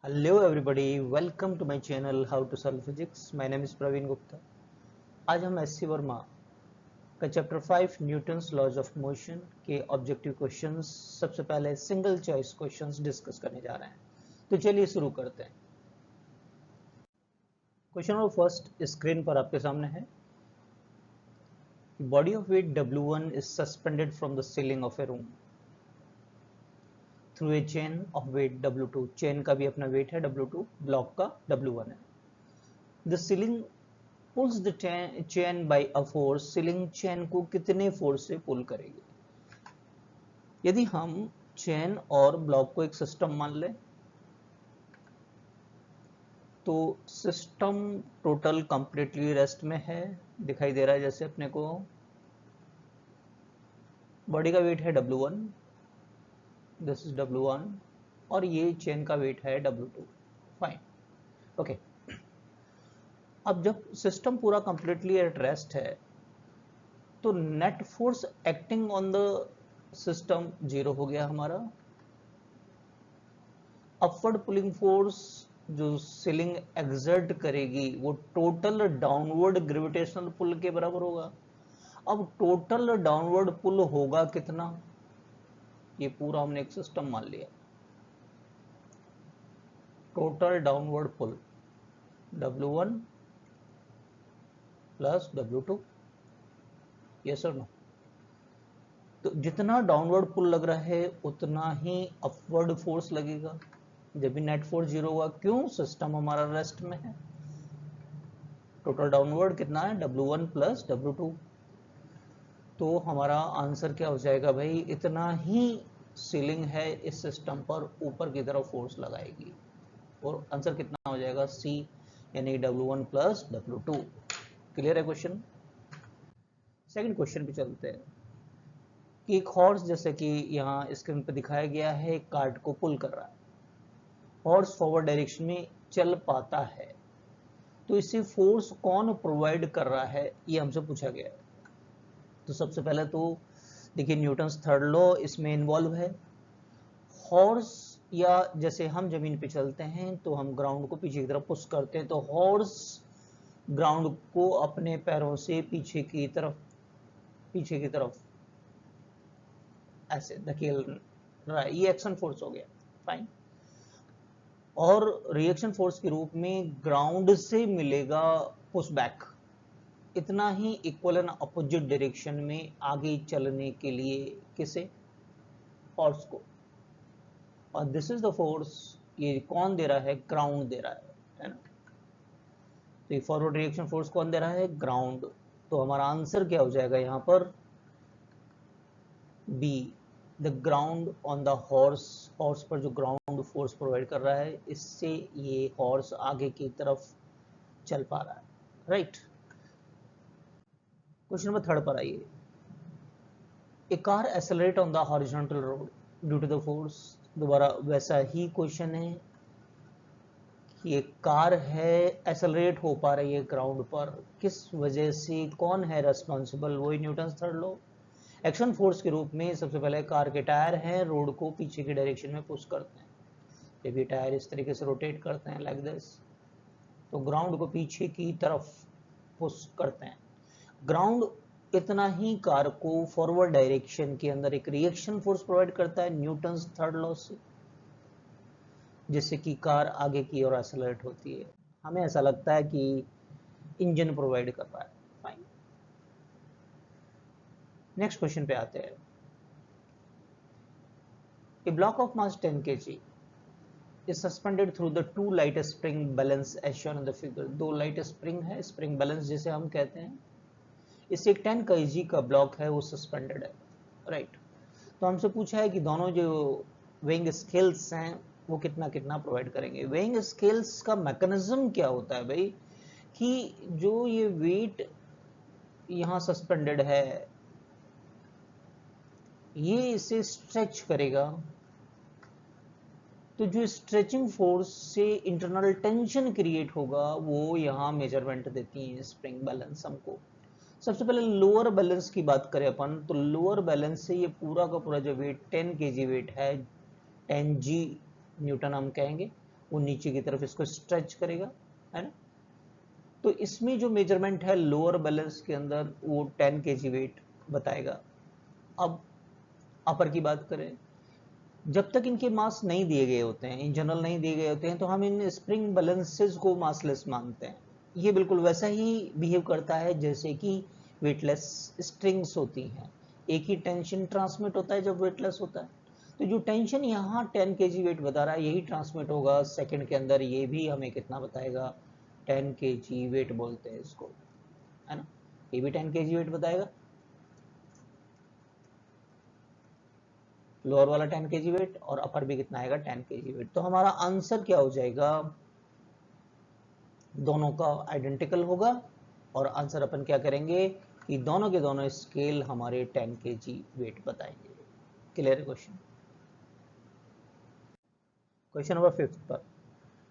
Hello everybody, welcome to my channel How to Solve Physics. My name is Praveen Gupta. आज हम S C Verma का chapter 5 Newton's laws of motion के objective questions सबसे पहले single choice questions discuss करने जा रहे हैं। तो चलिए शुरू करते हैं। क्वेश्चन नंबर फर्स्ट स्क्रीन पर आपके सामने है। Body of weight W1 is suspended from the ceiling of a room through a chain of weight W2। Chain का भी अपना वेट है W2, ब्लॉक का W1 है। The ceiling pulls the chain by a force. Ceiling chain को कितने force से पुल करेगी? यदि हम चेन और ब्लॉक को एक सिस्टम मान लें तो सिस्टम टोटल कंप्लीटली रेस्ट में है। दिखाई दे रहा है जैसे अपने को बॉडी का वेट है W1, दिस इज W1 और ये चेन का वेट है W2। Fine, okay. अब जब सिस्टम पूरा कंप्लीटली एट रेस्ट है तो net force acting on the system 0 हो गया हमारा। अपवर्ड पुलिंग फोर्स जो सीलिंग एक्सर्ट करेगी वो टोटल डाउनवर्ड ग्रेविटेशनल पुल के बराबर होगा। अब टोटल डाउनवर्ड पुल होगा कितना? ये पूरा हमने एक सिस्टम मान लिया। टोटल डाउनवर्ड पुल W1 प्लस W2, यस और नो? तो जितना डाउनवर्ड पुल लग रहा है उतना ही अपवर्ड फोर्स लगेगा जब भी नेट फोर्स 0 हुआ। क्यों? सिस्टम हमारा रेस्ट में है। टोटल डाउनवर्ड कितना है? W1 plus W2। तो हमारा आंसर क्या हो जाएगा भाई? इतना ही सीलिंग है इस सिस्टम पर ऊपर की तरफ फोर्स लगाएगी और आंसर कितना हो जाएगा? C, यानी W1 प्लस W2। क्लियर है क्वेश्चन? सेकंड क्वेश्चन पे चलते हैं कि एक हॉर्स, जैसे कि यहाँ स्क्रीन पे दिखाया गया है, एक कार्ट को पुल कर रहा है। हॉर्स फॉरवर्ड डायरेक्शन में चल पाता है तो इसे फोर्स कौन प्रोवाइड कर रहा है, ये हमसे पूछा गया है। तो सबसे पहले तो देखिए न्यूटन्स थर्ड लॉ इसमें इन्वॉल्व है। हॉर्स, या जैसे हम जमीन पे चलते हैं तो हम ग्राउंड को पीछे की तरफ पुश करते हैं, तो हॉर्स ग्राउंड को अपने पैरों से पीछे की तरफ ऐसे धकेल रहा है। ये एक्शन फोर्स हो गया। फाइन। और रिएक्शन फोर्स के रूप में ग्राउंड से मिलेगा पुश बैक। इतना ही इक्वल एंड अपोजिट डायरेक्शन में आगे चलने के लिए किसे? फोर्स को। और दिस इज द फोर्स। ये कौन दे रहा है? ग्राउंड दे रहा है ना? तो ये फॉरवर्ड रिएक्शन फोर्स कौन दे रहा है? ग्राउंड। तो हमारा आंसर क्या हो जाएगा यहाँ पर? B, the ground on the horse. Horse पर जो ग्राउंड फोर्स प्रोवाइड कर रहा है, इससे ये हॉर्स आगे की तरफ चल पा रहा है। राइट। क्वेश्चन नंबर थर्ड पर आइए। A car accelerate on the horizontal road due to the force. दोबारा वैसा ही क्वेश्चन है कि एक कार है, एक्सेलरेट हो पा रही है ग्राउंड पर, किस वजह से? कौन है रेस्पॉन्सिबल? वही Newton's third law. Action force के रूप में सबसे पहले कार के टायर हैं, रोड को पीछे की डायरेक्शन में पुश करते हैं। जब ये टायर इस तरीके से रोटेट करते हैं लाइक दिस, तो ग्राउंड को पीछे की तरफ पुश करते हैं। ग्राउंड इतना ही कार को फॉरवर्ड डायरेक्शन के अंदर एक रिएक्शन फोर्स प्रोवाइड करता है न्यूटन्स थर्ड लॉ से, जिससे कि कार आगे की ओर एक्सेलरेट होती है। हमें ऐसा लगता है कि इंजन प्रोवाइड कर रहा है। फाइन। नेक्स्ट क्वेश्चन पे आते हैं। A block of mass 10 kg is suspended through the two light spring balance as shown in the figure। दो लाइट स्प्रिंग है, स्प्रिंग बैलेंस जिसे हम कहते हैं। इससे एक 10 kg का ब्लॉक है वो सस्पेंडेड है। राइट। तो हमसे पूछा है कि दोनों जो वेइंग स्केल्स हैं वो कितना कितना प्रोवाइड करेंगे। वेइंग स्केल्स का मैकेनिज्म क्या होता है भाई? कि जो ये वेट यहाँ सस्पेंडेड है, ये इसे स्ट्रेच करेगा, तो जो स्ट्रेचिंग फोर्स से इंटरनल टेंशन क्रिएट होगा वो यहाँ मेजरमेंट देती है स्प्रिंग बैलेंस हमको। सबसे पहले लोअर बैलेंस की बात करें अपन, तो लोअर बैलेंस से ये पूरा का पूरा जो वेट 10 kg वेट है, 10 G न्यूटन हम कहेंगे, वो नीचे की तरफ इसको स्ट्रेच करेगा, है ना। तो इसमें जो मेजरमेंट है लोअर बैलेंस के अंदर वो 10 kg वेट बताएगा। अब अपर की बात करें, जब तक इनके मास नहीं दिए गए होते हैं, इन जनरल नहीं दिए गए होते हैं, तो हम इन स्प्रिंग बैलेंसेस को मासलेस मानते हैं। ये बिल्कुल वैसा ही बिहेव करता है जैसे कि वेटलेस स्ट्रिंग्स होती हैं। एक ही टेंशन ट्रांसमिट होता है जब वेटलेस होता है। तो जो टेंशन यहाँ 10 kg वेट बता रहा है यही ट्रांसमिट होगा सेकंड के अंदर, ये भी हमें कितना बताएगा, 10 kg वेट बोलते हैं इसको, है ना। ये भी 10 kg वेट बताएगा, लोअर वाला 10 kg वेट और अपर भी कितना आएगा 10 kg वेट। तो हमारा आंसर क्या हो जाएगा, दोनों का आइडेंटिकल होगा और आंसर अपन क्या करेंगे कि दोनों के दोनों स्केल हमारे 10 kg वेट बताएंगे। क्लियर है क्वेश्चन। क्वेश्चन नंबर 5 पर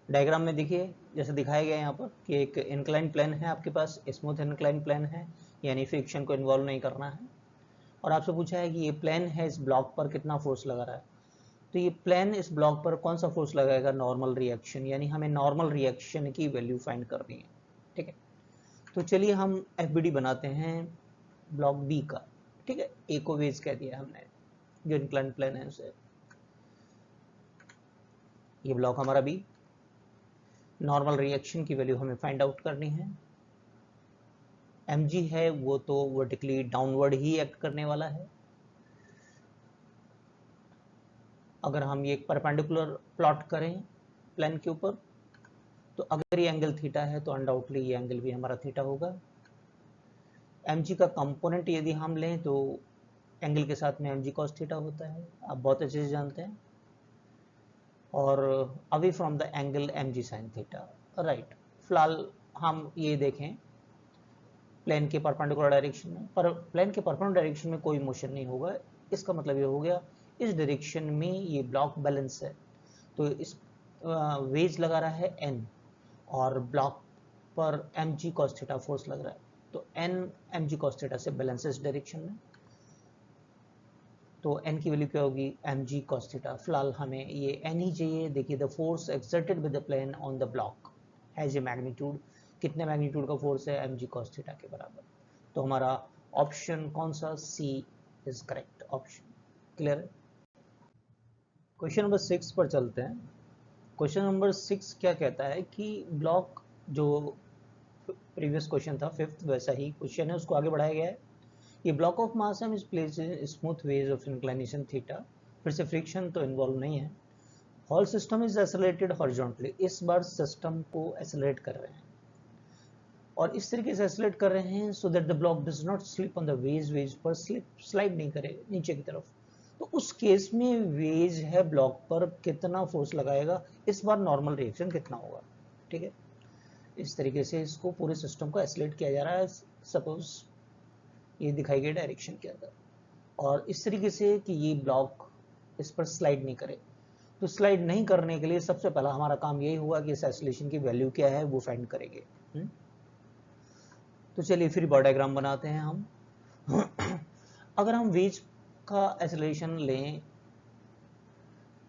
डायग्राम में देखिए जैसे दिखाया गया यहाँ पर कि एक इंक्लाइन प्लेन है आपके पास, स्मूथ इंक्लाइन प्लेन है, यानी फ्रिक्शन को इन्वॉल्व नहीं करना है। और आपसे पूछा है कि ये प्लेन है, इस ब्लॉक पर कितना फोर्स लगा रहा है। तो ये प्लेन इस ब्लॉक पर कौन सा फोर्स लगाएगा, नॉर्मल रिएक्शन, यानी हमें नॉर्मल रिएक्शन की वैल्यू फाइंड करनी है। ठीक है, तो चलिए हम एफबीडी बनाते हैं ब्लॉक बी का। ठीक है, ए को वेज कह दिया हमने, जो इंक्लाइन प्लेन है उसे। ये ब्लॉक हमारा बी, नॉर्मल रिएक्शन की वैल्यू हमें फाइंड आउट करनी है। mg है वो तो वर्टिकली डाउनवर्ड ही एक्ट करने वाला है। अगर हम ये परपेंडिकुलर प्लॉट करें प्लेन के ऊपर, तो अगर ये एंगल थीटा है तो अनडाउटली ये एंगल भी हमारा थीटा होगा। mg का कंपोनेंट यदि हम लें तो एंगल के साथ में mg cos थीटा होता है, आप बहुत अच्छे से जानते हैं। और away from the angle mg sin theta, right. फिलहाल हम ये देखें प्लेन के परपेंडिकुलर डायरेक्शन में, पर प्लेन के परपेंडिकुलर डायरेक्शन में कोई मोशन नहीं होगा। इसका मतलब ये हो गया इस डायरेक्शन में ये ब्लॉक बैलेंस है, तो इस वेज लगा रहा है n और ब्लॉक पर mg cos थीटा फोर्स लग रहा है, तो n mg cos थीटा से बैलेंस इस डायरेक्शन में। तो n की वैल्यू क्या होगी, mg cos थीटा। फिलहाल हमें ये n ही चाहिए। देखिए the force exerted with the plane on the block has a magnitude, कितने मैग्नीट्यूड का फोर्स है, mg cos थीटा के बराबर। तो हमारा ऑप्शन कौन सा, C is correct option. Clear है। क्वेश्चन नंबर 6 पर चलते हैं। क्वेश्चन नंबर 6 क्या कहता है कि ब्लॉक, जो प्रीवियस क्वेश्चन था 5th वैसा ही क्वेश्चन है, उसको आगे बढ़ाया गया है। ये block of mass M is placed in smooth wedge of inclination theta, फिर से फ्रिक्शन तो इन्वॉल्व नहीं है। Whole system is accelerated horizontally, इस बार सिस्टम को एक्सेलरेट कर रहे हैं और इस तरीके से एक्सेलरेट कर रहे हैं so that the block does not slip on the wedge, wedge पर स्लाइड नहीं करे नीचे की तरफ। तो उस केस में वेज है ब्लॉक पर कितना फोर्स लगाएगा, इस बार नॉर्मल रिएक्शन कितना होगा। ठीक है, इस तरीके से इसको पूरे सिस्टम को एक्सेलरेट किया जा रहा है। सपोज ये दिखाई गई डायरेक्शन के अंदर, और इस तरीके से कि ये ब्लॉक इस पर स्लाइड नहीं करे। तो स्लाइड नहीं करने के लिए सबसे पहला हमारा काम यही हुआ कि इस एक्सेलरेशन की वैल्यू क्या है वो फाइंड करेंगे। तो चलिए फिर बॉडी डायग्राम बनाते हैं हम। अगर हम वेज का एक्सेलरेशन लें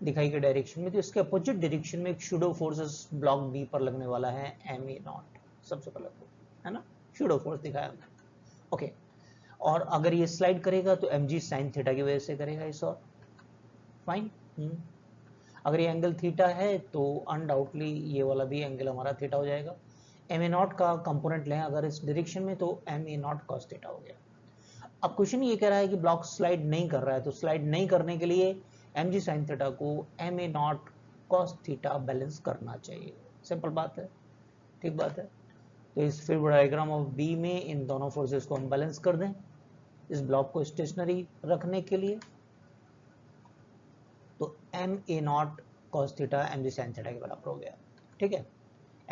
दिखाई गई डायरेक्शन में, तो इसके अपोजिट डायरेक्शन में एक शूडो फोर्स ब्लॉक बी पर लगने वाला है ma0, सबसे पहले तो, है ना, शूडो फोर्स दिखाया हमने। ओके, और अगर ये स्लाइड करेगा तो mg sin थीटा की वजह से करेगा इस, और फाइन। अगर ये एंगल थीटा है तो अनडाउटली ये वाला भी एंगल हमारा थीटा हो जाएगा। ma0 का कंपोनेंट लें अगर इस डायरेक्शन में, तो ma0 cos थीटा हो गया। अब क्वेश्चन ये कह रहा है कि ब्लॉक स्लाइड नहीं कर रहा है, तो स्लाइड नहीं करने के लिए mg sin थीटा को ma0 cos थीटा बैलेंस करना चाहिए। सिंपल बात है, ठीक बात है। तो इस फिर डायग्राम ऑफ बी में इन दोनों फोर्सेस को हम बैलेंस कर दें इस ब्लॉक को स्टेशनरी रखने के लिए। तो ma0 cos theta mg sin theta के बराबर हो गया। ठीक है,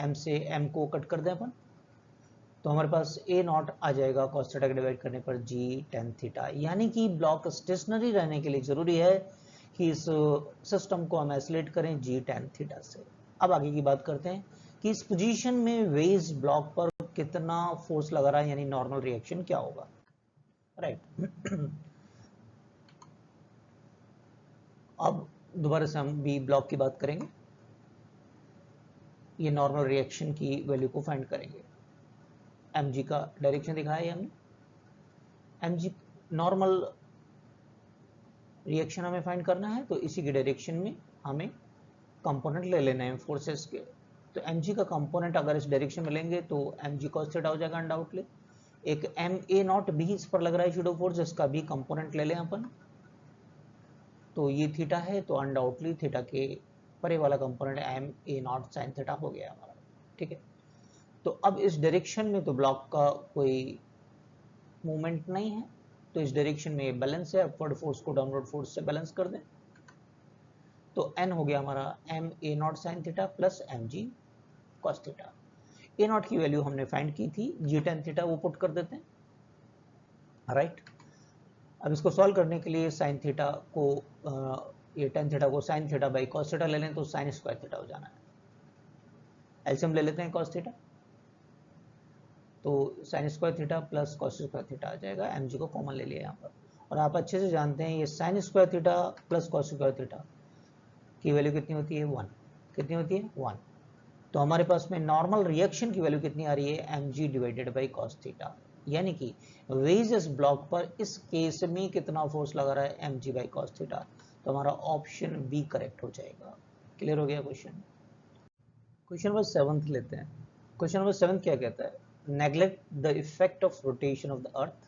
m से m को कट कर दें अपन, तो हमारे पास a0 आ जाएगा cos थीटा के डिवाइड करने पर g tan थीटा। यानी कि ब्लॉक स्टेशनरी रहने के लिए जरूरी है कि इस सिस्टम को हम आइसोलेट करें g tan थीटा से। अब आगे की बात करते हैं कि इस पोजीशन में वेज ब्लॉक पर कितना फोर्स लगा रहा है, यानी नॉर्मल रिएक्शन क्या होगा, राइट। अब दोबारा से हम बी ब्लॉक की बात करेंगे। ये नॉर्मल रिएक्शन की वैल्यू को फाइंड करेंगे। mg का डायरेक्शन दिखाया है हमने, mg नॉर्मल रिएक्शन हमें फाइंड करना है, तो इसी के डायरेक्शन में हमें कंपोनेंट ले लेना है फोर्सेस के। तो mg का कंपोनेंट अगर इस डायरेक्शन में लेंगे तो mg cos थीटा हो जाएगा अनडाउटली। एक ma नॉट भी इस पर लग रहा है शूडो फोर्स, जिसका भी कंपोनेंट ले लें अपन, तो ये थीटा है, तो अनडाउटली थीटा के परे वाला component ma not sine theta हो गया हमारा। ठीक है, तो अब इस डायरेक्शन में तो ब्लॉक का कोई मूवमेंट नहीं है, तो इस डायरेक्शन में ये बैलेंस है, अपवर्ड फोर्स को डाउनवर्ड फोर्स से बैलेंस कर दें, तो n हो गया हमारा ma not sine theta plus mg cos theta. a not की वैल्यू हमने फाइंड की थी g tan थीटा, वो पुट कर देते हैं, राइट। अब इसको सॉल्व करने के लिए साइन थीटा को ये tan थीटा को sine theta by cos theta ले लें तो साइन स्क्वायर थीटा हो जाना है। एलसीएम ले लेते हैं cos थीटा, तो sine square theta plus cos square theta आ जाएगा, mg को कॉमन ले लिया यहाँ पर। और आप अच्छे से जानते हैं ये sign square theta plus cos square theta की वैल्यू कितनी होती है, 1। कितनी होती है, 1। तो हमारे पास में नॉर्मल रिएक्शन की वैल्यू कितनी आ रही है, mg divided by cos theta, यानी कि वेजेस ब्लॉक पर इस केस में कितना फोर्स लगा रहा है, mg बाई cos थीटा। तो हमारा ऑप्शन बी करेक्ट हो जाएगा। क्लियर हो गया क्वेश्चन। क्वेश्चन नंबर 7 लेते हैं। क्वेश्चन नंबर 7 क्या कहता है, neglect the effect of rotation of the earth.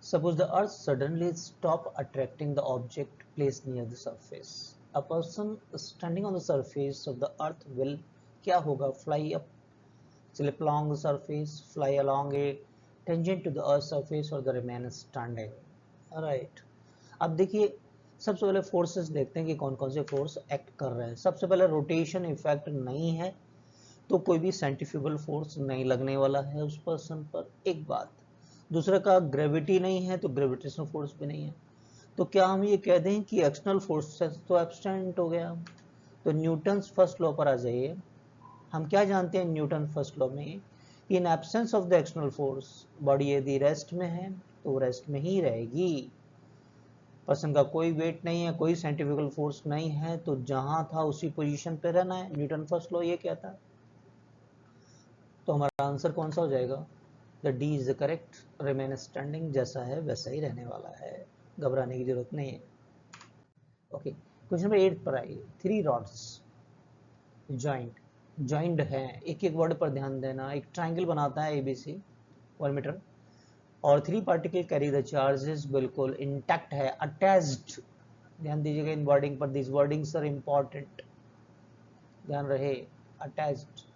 Suppose the earth suddenly stop attracting the object placed near the surface. A person standing on the surface of the earth will क्या होगा, fly up, slip along the surface, fly along a tangent to the earth's surface or the remain standing. Alright. अब देखिए सबसे पहले forces देखते हैं कि कौन कौन से फोर्स एक्ट कर रहे हैं। सबसे पहले रोटेशन इफेक्ट नहीं है तो कोई भी सेंट्रीफ्यूगल फोर्स नहीं लगने वाला है उस पर्सन पर, एक बात। दूसरा का ग्रेविटी नहीं है तो ग्रेविटेशनल फोर्स भी नहीं है। तो क्या हम ये कह दें कि एक्सटर्नल फोर्सेस तो एब्सेंट हो गया। तो न्यूटन्स फर्स्ट लॉ पर आ जाइए। हम क्या जानते हैं न्यूटन फर्स्ट लॉ में, in absence of the external force body यदि रेस्ट में है तो रेस्ट में ही रहेगी। पर्सन का कोई वेट नहीं है, कोई सेंट्रीफ्यूगल फोर्स नहीं है, तो जहां था उसी पोजीशन पे रहना है। न्यूटन फर्स्ट लॉ ये कहता है। तो हमारा आंसर कौन सा हो जाएगा, the D is the correct, remain standing, जैसा है वैसा ही रहने वाला है, घबराने की जरूरत नहीं है। ओके, क्वेश्चन नंबर 8 पर आइए। 3 रॉड्स जॉइंट है, एक एक वर्ड पर ध्यान देना। एक ट्राइंगल बनाता है एबीसी 1 मीटर और 3 पार्टिकल कैरी द चार्जेस, बिल्कुल इंटैक्ट है, अटैच्ड। ध्यान दीजिएगा इन वर्डिंग पर, दिस वर्डिंग्स आर इंपॉर्टेंट, ध्यान रहे, अटैच्ड,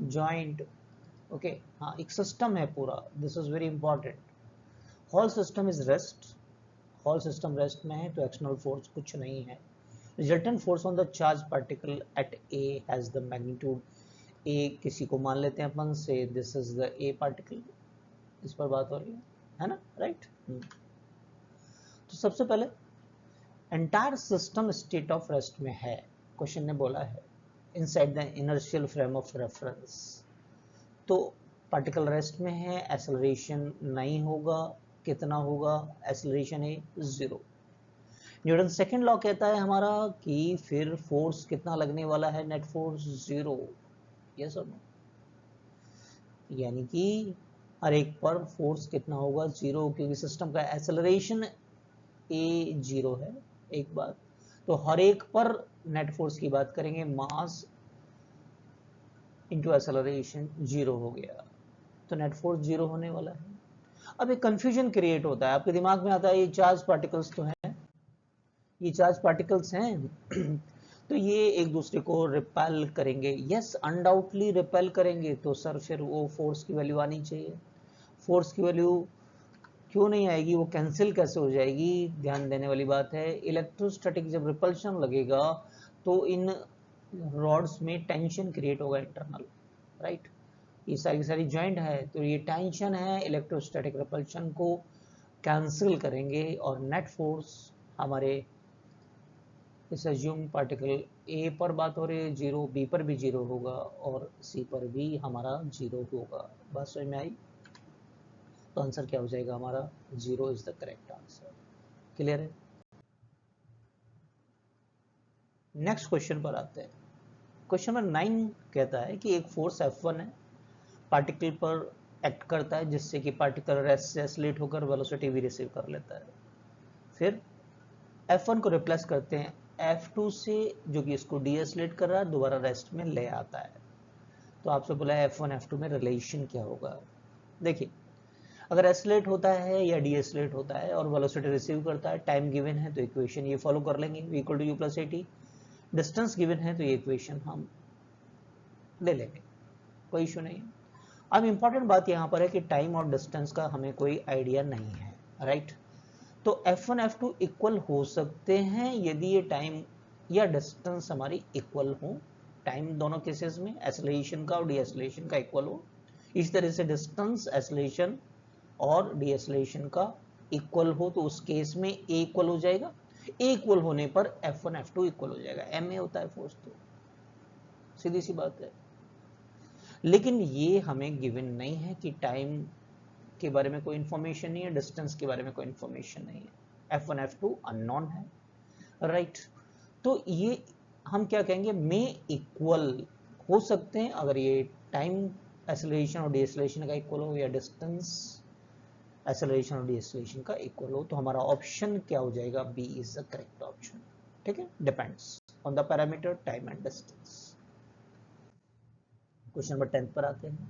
जॉइंट। ओके, हाँ एक सिस्टम है पूरा, this is very important. Whole system is rest, whole system rest में है तो एक्सटर्नल फोर्स कुछ नहीं है। Resultant force on the charge particle at A has the magnitude, A किसी को मान लेते हैं अपन से, this is the A particle, इस पर बात हो रही है ना, राइट। तो सबसे पहले entire system state of rest में है, क्वेश्चन ने बोला है inside the inertial frame of reference. तो पार्टिकल रेस्ट में है, एक्सेलरेशन नहीं होगा, कितना होगा, एक्सेलरेशन है 0। न्यूटन सेकंड लॉ कहता है हमारा कि फिर फोर्स कितना लगने वाला है, नेट फोर्स 0, यस और नो, यानी कि हर एक पर फोर्स कितना होगा, 0, क्योंकि सिस्टम का एक्सेलरेशन ए 0 है, एक बात। तो हर एक पर नेट फोर्स की बात करेंगे, मास इंटू एक्सेलरेशन 0 हो गया, तो नेट फोर्स 0 होने वाला है। अब एक कंफ्यूजन क्रिएट होता है, आपके दिमाग में आता है ये चार्ज पार्टिकल्स तो हैं, ये चार्ज पार्टिकल्स हैं तो ये एक दूसरे को रिपेल करेंगे, यस अनडाउटली रिपेल करेंगे, तो सर फिर वो फोर्स की वैल्यू आनी चाहिए। फोर्स की वैल्यू क्यों नहीं आएगी, वो कैंसिल कैसे हो जाएगी, ध्यान देने वाली बात है। इलेक्ट्रोस्टैटिक जब रिपल्शन लगेगा तो इन रॉड्स में टेंशन क्रिएट होगा इंटरनल, राइट। ये सारी जॉइंट है तो ये टेंशन है, इलेक्ट्रोस्टैटिक रिपल्शन को कैंसिल करेंगे और नेट फोर्स हमारे इस अज्यूम पार्टिकल ए पर बात हो रही है 0, बी पर भी 0 होगा और सी पर भी हमारा 0 होगा। बात समझ में आई। तो आंसर क्या हो जाएगा हमारा, 0 is the correct answer. Clear है। नेक्स्ट क्वेश्चन पर आते हैं। क्वेश्चन नंबर 9 कहता है कि एक फोर्स F1 है, पार्टिकल पर एक्ट करता है जिससे कि पार्टिकल रेस्ट से एक्सेलरेट होकर वेलोसिटी भी रिसीव कर लेता है। फिर F1 को रिप्लेस करते हैं F2 से जो कि इसको डीएक्सेलरेट कर रहा है, दोबारा रेस्ट में ले आता है। तो आपसे बोला है F1 F2 में रिलेशन क्या होगा। देखिए, अगर एक्सेलरेट होता है या डीएक्सेलरेट होता है और वेलोसिटी रिसीव करता है, टाइम गिवन है तो इक्वेशन ये फॉलो कर लेंगे, v equal to u plus at। Distance given है तो ये इक्वेशन हम ले लेंगे, कोई इशू नहीं है। अब इंपॉर्टेंट बात यहाँ पर है कि टाइम और डिस्टेंस का हमें कोई आइडिया नहीं है, राइट। तो F1 F2 इक्वल हो सकते हैं यदि ये टाइम या डिस्टेंस हमारी इक्वल हो। टाइम दोनों केसेस में एक्सेलरेशन का और डीएक्सेलरेशन का इक्वल हो। इस तरह से डिस्टेंस, एक्सेलरेशन और डीएक्सेलरेशन का इक्वल हो तो उस केस में ए इक्वल हो जाएगा। ए इक्वल होने पर F1 F2 इक्वल हो जाएगा। एम ए होता है फोर्स, तो सीधी सी बात है। लेकिन ये हमें गिवन नहीं है कि टाइम के बारे में कोई इंफॉर्मेशन नहीं है, डिस्टेंस के बारे में कोई इंफॉर्मेशन नहीं है। F1 F2 अननोन है, राइट। तो ये हम क्या कहेंगे, में इक्वल हो सकते हैं अगर ये टाइम एक्सेलरेशन और डीएक्सेलरेशन का इक्वल हो या डिस्टेंस एक्सेलरेशन और डीएक्सेलरेशन का इक्वल हो। तो हमारा ऑप्शन क्या हो जाएगा, B is the correct option. ठीक है, depends on the parameter time and distance. Question number 10 पर आते हैं।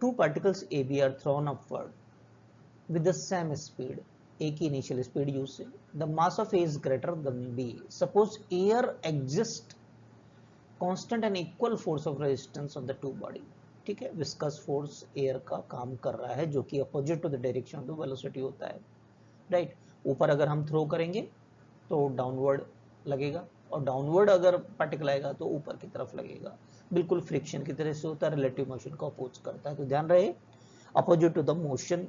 Two particles A B are thrown upward with the same speed. A की इनिशियल स्पीड यूज से the mass of A is greater than B. Suppose air exist constant and equal force of resistance on the two body. ठीक है, viscous force air का काम कर रहा है जो कि opposite to the direction of the velocity होता है, राइट। ऊपर अगर हम थ्रो करेंगे तो डाउनवर्ड लगेगा और डाउनवर्ड अगर पार्टिकल आएगा तो ऊपर की तरफ लगेगा। बिल्कुल फ्रिक्शन की तरह से होता है, रिलेटिव मोशन को अपोज करता है। तो ध्यान रहे, opposite to the motion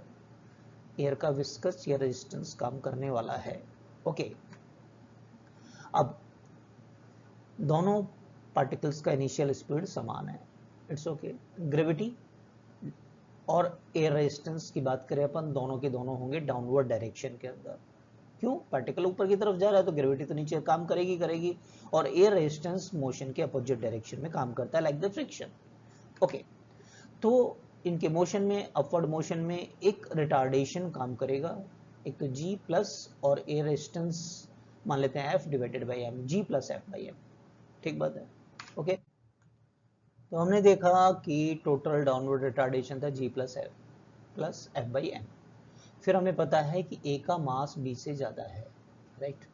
air का विस्कस या रेजिस्टेंस काम करने वाला है। ओके, अब दोनों पार्टिकल्स का इनिशियल स्पीड समान है, इट्स ओके। ग्रेविटी और एयर रेजिस्टेंस की बात करें अपन, दोनों के दोनों होंगे डाउनवर्ड डायरेक्शन के अंदर। क्यों, पार्टिकल ऊपर की तरफ जा रहा है तो ग्रेविटी तो नीचे काम करेगी और एयर रेजिस्टेंस मोशन के अपोजिट डायरेक्शन में काम करता है, लाइक द फ्रिक्शन। ओके, तो इनके मोशन में, अपवर्ड मोशन में एक रिटार्डेशन काम करेगा, एक तो जी प्लस और एयर रेजिस्टेंस मान लेते हैं F divided by M, G plus F by M. ठीक बात है, ओके। तो हमने देखा कि टोटल डाउनवर्ड रिटार्डेशन था जी प्लस एफ बाई एम। फिर हमें पता है कि ए का मास बी से ज्यादा है, राइट।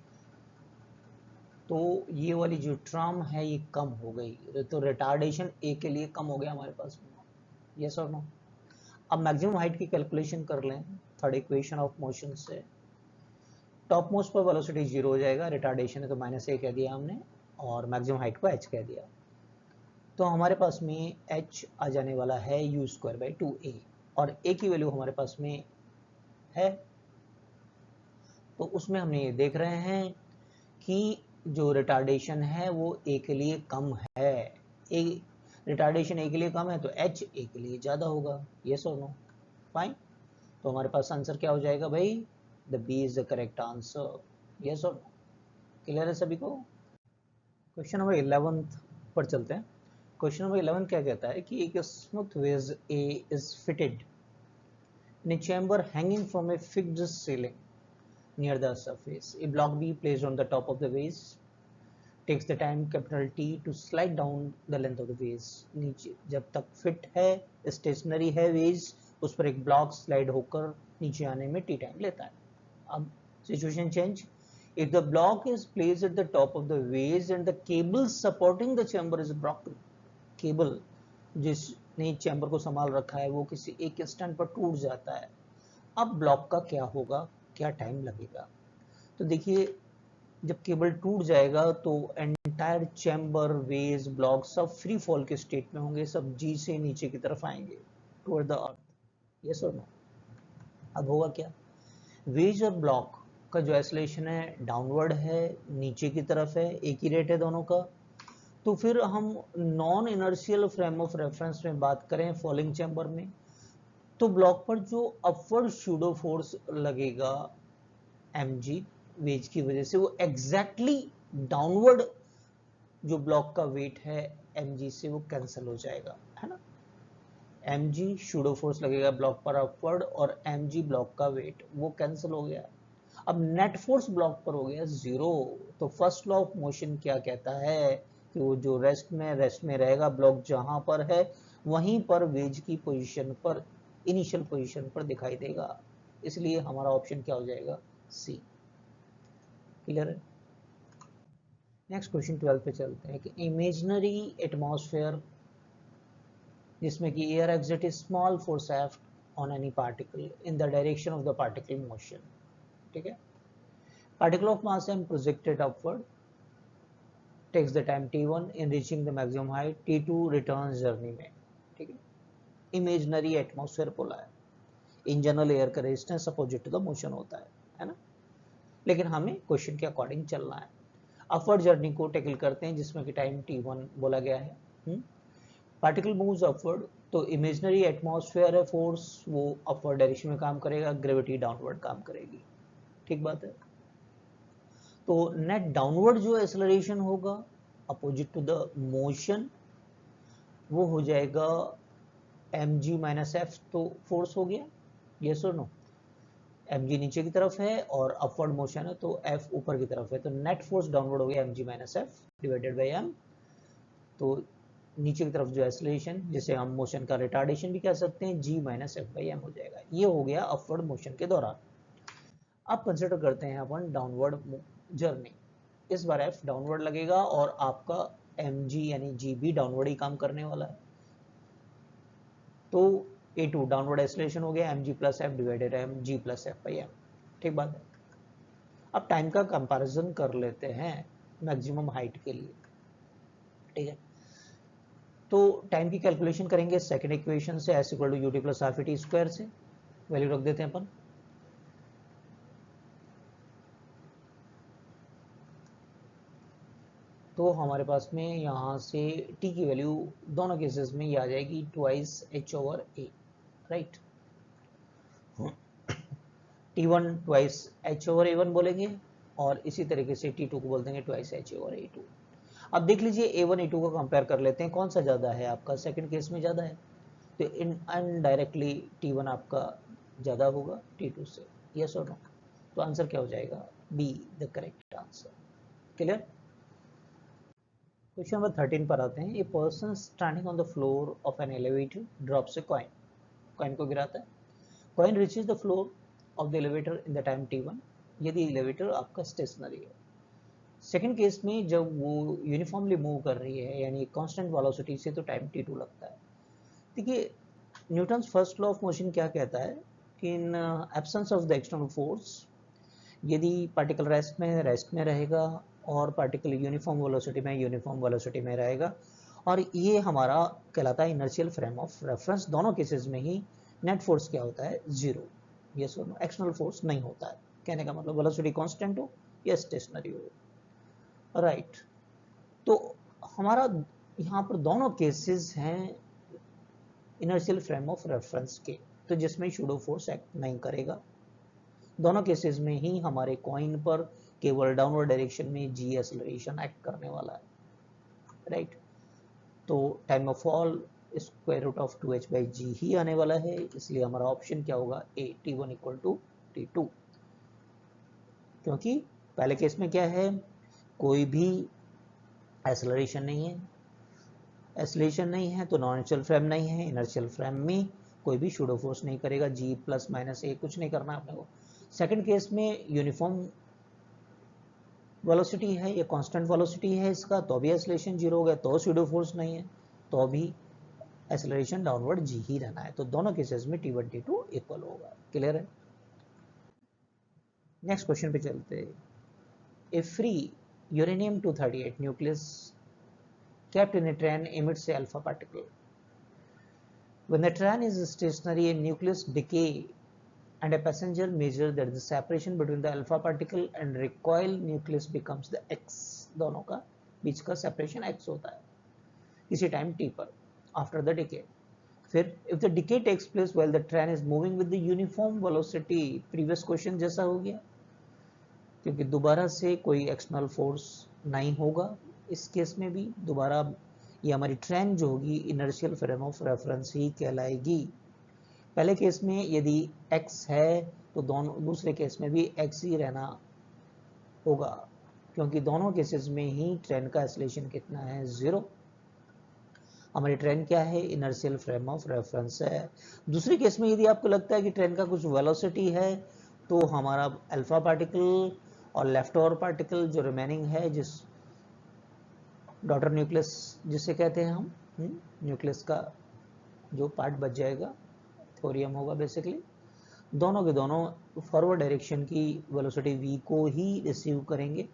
तो ये वाली जो टर्म है ये कम हो गई, तो रिटार्डेशन ए के लिए कम हो गया हमारे पास में, यस और नो। अब मैक्सिमम हाइट की कैलकुलेशन कर लें थर्ड इक्वेशन ऑफ मोशन से। टॉप मोस्ट पर वेलोसिटी 0 हो जाएगा, रिटार्डेशन है तो -a कह दिया हमने और मैक्सिमम हाइट को h कह दिया। तो हमारे पास में h आ जाने वाला है u²/2a और a की वैल्यू हमारे पास में है। तो उसमें हमने ये देख रहे हैं कि जो रिटार्डेशन है वो a के लिए कम है। रिटार्डेशन a के लिए कम है तो h a के लिए ज्यादा होगा, यस और नो, फाइन। तो हमारे पास आंसर क्या हो जाएगा भाई, the B is the correct answer, yes और नो। क्लियर है सभी को। क्वेश्चन नंबर 11 पर चलते हैं। क्वेश्चन नंबर 11 क्या कहता है कि एक smooth wedge A is fitted in a chamber hanging from a fixed ceiling near the surface. A block B placed on the top of the vase takes the time capital T to slide down the length of the vase. नीचे जब तक fit है, stationery है veg, उस पर एक block slide होकर नीचे आने में टी टाइम लेता है। अब situation change. If the block is placed at the top of the vase and the cable supporting the chamber is broken, cable जिसने चैम्बर को संभाल रखा है वो किसी एक स्टैंड पर टूट जाता है, अब ब्लॉक का क्या होगा, क्या टाइम लगेगा। तो देखिए, जब केबल टूट जाएगा तो एंटायर चैम्बर, वेज, ब्लॉक सब फ्री फॉल के स्टेट में होंगे, सब जी से नीचे की तरफ आएंगे टुवर्ड द अर्थ, यस और नो। अब होगा क्या, वेज और ब्लॉक का जो एक्सेलरेशन है डाउनवर्ड है, नीचे की तरफ है, एक ही रेट है दोनों का। तो फिर हम non inertial frame of reference में बात करें फॉलिंग चैम्बर में, तो ब्लॉक पर जो अपवर्ड सूडो फोर्स लगेगा mg वेज की वजह से, वो एग्जैक्टली डाउनवर्ड जो ब्लॉक का वेट है mg से वो कैंसिल हो जाएगा, है ना। mg शूडो फोर्स लगेगा ब्लॉक पर अपवर्ड और mg ब्लॉक का वेट वो कैंसिल हो गया। अब नेट फोर्स ब्लॉक पर हो गया 0। तो फर्स्ट लॉ ऑफ मोशन क्या कहता है कि वो जो रेस्ट में रहेगा, ब्लॉक जहां पर है वहीं पर वेज की पोजीशन पर, इनिशियल पोजीशन पर दिखाई देगा। इसलिए हमारा ऑप्शन क्या हो जाएगा, सी। क्लियर है। नेक्स्ट क्वेश्चन 12 पे चलते हैं कि इमेजिनरी एटमॉस्फेयर जिसमें कि air exit is small force F on any particle in the direction of the particle motion. ठीक है। Particle of mass m projected upward takes the time t1 in reaching the maximum height, t2 returns journey में। ठीक है। Imaginary atmosphere बोला है, in general air का resistance opposite to the motion होता है ना। लेकिन हमें क्वेश्चन के अकॉर्डिंग चलना है। अपवर्ड जर्नी को टैकल करते हैं जिसमें कि टाइम t1 बोला गया है। पार्टिकल मूव्स अपवर्ड, तो इमेजनरी एटमॉस्फेयर है फोर्स, वो अपवर्ड डायरेक्शन में काम करेगा, ग्रेविटी डाउनवर्ड काम करेगी। ठीक बात है। तो नेट डाउनवर्ड जो एक्सेलरेशन होगा अपोजिट टू द मोशन वो हो जाएगा mg माइनस एफ, तो फोर्स हो गया, यस और नो। mg नीचे की तरफ है और अपवर्ड मोशन है तो f ऊपर की तरफ है, तो नेट फोर्स डाउनवर्ड हो गया mg minus F divided by m। तो नीचे की तरफ जो एक्सेलरेशन, जिसे हम मोशन का रिटार्डेशन भी कह सकते हैं, g minus F by M हो जाएगा। ये हो गया अपवर्ड मोशन के दौरान। अब कंसिडर करते हैं अपन डाउनवर्ड जर्नी। इस बार f डाउनवर्ड लगेगा और आपका mg यानी g भी डाउनवर्ड ही काम करने वाला है। तो a2 डाउनवर्ड एक्सेलरेशन हो गया mg plus F divided mg plus F by M. ठीक बात है। अब टाइम का कंपैरिजन कर लेते हैं मैक्सिमम हाइट के लिए। ठीक है। तो टाइम की कैलकुलेशन करेंगे सेकंड इक्वेशन से, s equal to ut plus half T square से वैल्यू रख देते हैं अपन। तो हमारे पास में यहाँ से t की वैल्यू दोनों केसेस में ये आ जाएगी twice h over a, right. t1 twice h over a1 बोलेंगे और इसी तरीके से t2 को बोल देंगे ट्वाइस h ओवर a2। अब देख लीजिए a1 a2 को कंपेयर कर लेते हैं, कौन सा ज़्यादा है आपका, सेकंड केस में ज़्यादा है, तो इनडायरेक्टली t1 आपका ज़्यादा होगा t2 से, यस और नो। तो आंसर क्या हो जाएगा, be the correct answer. Clear. Question number 13 पर आते हैं। A person standing on the floor of an elevator drops a coin, coin को गिराता है, coin reaches the floor of the elevator in the time t1 यदि elevator आपका stationery है। Second case में जब वो यूनिफॉर्मली मूव कर रही है यानी कांस्टेंट वेलोसिटी से, तो टाइम t2 लगता है। देखिए Newton's first law of motion क्या कहता है कि in absence of the external force यदि पार्टिकल रेस्ट में रहेगा और पार्टिकल यूनिफॉर्म वेलोसिटी में रहेगा, और ये हमारा कहलाता है इनर्शियल फ्रेम ऑफ रेफरेंस। दोनों केसेस में ही नेट फोर्स क्या होता है, जीरो, यस और नो, एक्सटर्नल फोर्स नहीं होता है। कहने का मतलब वेलोसिटी कांस्टेंट हो या स्टेशनरी हो, राइट। तो हमारा यहाँ पर दोनों केसेस हैं इनर्शियल फ्रेम ऑफ रेफरेंस के, तो जिसमें शूडो फोर्स एक्ट नहीं करेगा। दोनों केसेस में ही हमारे कॉइन पर केवल डाउनवर्ड डायरेक्शन में जी एक्सेलरेशन एक्ट करने वाला है, राइट। तो time of fall square root of 2h by g ही आने वाला है, इसलिए हमारा ऑप्शन क्या होगा, ए t1 इक्वल टू t2। क्योंकि पहले केस में क्या है, कोई भी एक्सेलरेशन नहीं है, एक्सेलरेशन नहीं है तो नॉन इनर्शियल फ्रेम नहीं है, इनर्शियल फ्रेम में कोई भी शूडो फोर्स नहीं करेगा, जी प्लस माइनस ए कुछ नहीं करना है अपने को। सेकंड केस में यूनिफॉर्म वेलोसिटी है या कांस्टेंट वेलोसिटी है इसका, तो भी एक्सेलरेशन जीरो हो गया, तो शूडो फोर्स नहीं है, तो भी एक्सेलरेशन डाउनवर्ड जी ही रहना है। तो दोनों केसेस में t1 t2 इक्वल होगा। क्लियर है। नेक्स्ट क्वेश्चन पे चलते हैं। A free uranium 238 nucleus kept in a train emits a alpha particle. When the train is stationary, a nucleus decay and a passenger measure that the separation between the alpha particle and recoil nucleus becomes the x, दोनों का बीच का separation x होता है इसी time t पर after the decay। फिर if the decay takes place while the train is moving with the uniform velocity, previous question जैसा हो गया, क्योंकि दोबारा से कोई एक्सटर्नल फोर्स नहीं होगा, इस केस में भी दोबारा ये हमारी ट्रेन जो होगी इनर्शियल फ्रेम ऑफ रेफरेंस ही कहलाएगी। पहले केस में यदि x है तो दोनों दूसरे केस में भी x ही रहना होगा, क्योंकि दोनों केसेस में ही ट्रेन का एक्सेलरेशन कितना है, 0। हमारी ट्रेन क्या है, इनर्शियल फ्रेम ऑफ रेफरेंस है। दूसरे केस में यदि आपको लगता है कि ट्रेन का कुछ वेलोसिटी है, तो हमारा अल्फा पार्टिकल और लेफ्ट ओवर पार्टिकल जो रिमेनिंग है, जिस डॉटर न्यूक्लियस जिसे कहते हैं हम, न्यूक्लियस का जो पार्ट बच जाएगा, थोरियम होगा बेसिकली, दोनों के दोनों फॉरवर्ड डायरेक्शन की वेलोसिटी v को ही रिसीव करेंगे,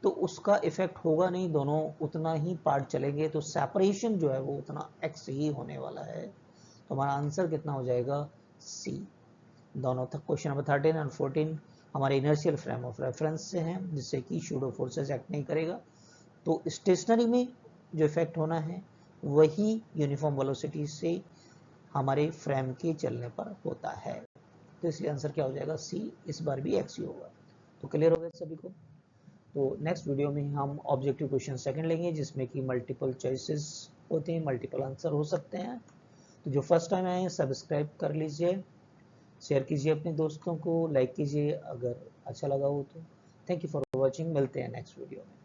तो उसका इफेक्ट होगा नहीं, दोनों उतना ही पार्ट चलेंगे, तो सेपरेशन जो है वो उतना x ही होने वाला है। तो हमारा आंसर कितना हो जाएगा, C। दोनों तक क्वेश्चन नंबर 13 और 14 हमारे इनर्शियल फ्रेम ऑफ रेफरेंस से हैं, जिससे कि शूडो फोर्सेस एक्ट नहीं करेगा। तो स्टेशनरी में जो इफेक्ट होना है वही यूनिफॉर्म वेलोसिटी से हमारे फ्रेम के चलने पर होता है। तो इसलिए आंसर क्या हो जाएगा, C। इस बार भी x ही होगा। तो क्लियर हो गया सभी को। तो नेक्स्ट वीडियो में हम ऑब्जेक्टिव क्वेश्चन सेकंड लेंगे, जिसमें कि मल्टीपल चॉइसेस होते हैं, मल्टीपल आंसर हो सकते हैं। तो जो फर्स्ट टाइम आए हैं सब्सक्राइब कर लीजिए, शेयर कीजिए अपने दोस्तों को, लाइक कीजिए अगर अच्छा लगा हो तो। थैंक यू फॉर वॉचिंग, मिलते हैं नेक्स्ट वीडियो में।